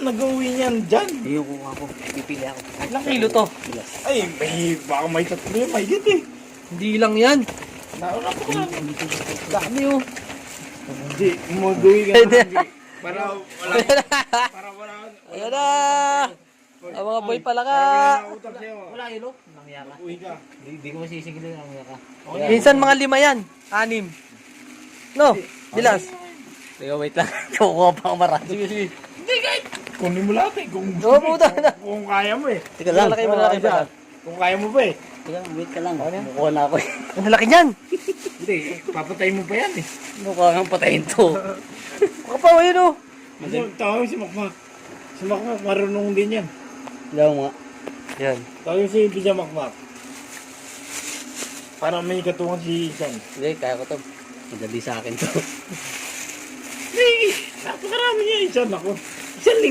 nag-uwi niyan dyan. Ayoko ako. Pipili ako. Ilang kilo to? Ay, baka may tatlo yun, may git eh. Hindi lang yan. Nauna ko lang. Dami oh. Hindi, mag-uwi ka na. Para wala. Para wala. Ayan na. Ang mga boy pala ka. Utang sa'yo. Wala ilo. Nangya ka. Uwi ka. Hindi ko masisigil yung nangya ka. Minsan mga 5 yan. 6. No, Dilas. Teka, wait lang. Kukuha pa ako marami. Sige, sige. Hindi kahit. Kunin mo lahat eh. Kung, Oo, puta na. kung kaya mo eh. Teka lang. Malaki, malaki pa. Kung kaya mo pa eh. Teka, wait ka lang. Kukuha na ako eh. Ang laki niyan. Hindi, papatay mo pa yan eh. Mukha kang patayin to. Kapaw, ayun oh. Tawag si Makmak. Si Makmak marunong din yan. Daw nga. Yan. Tawag si Bija Makmak. Para may katuwang si Isan. Hindi, kaya ko to. Madali sa akin to. Hey, napakarami niya Isan ako. Isan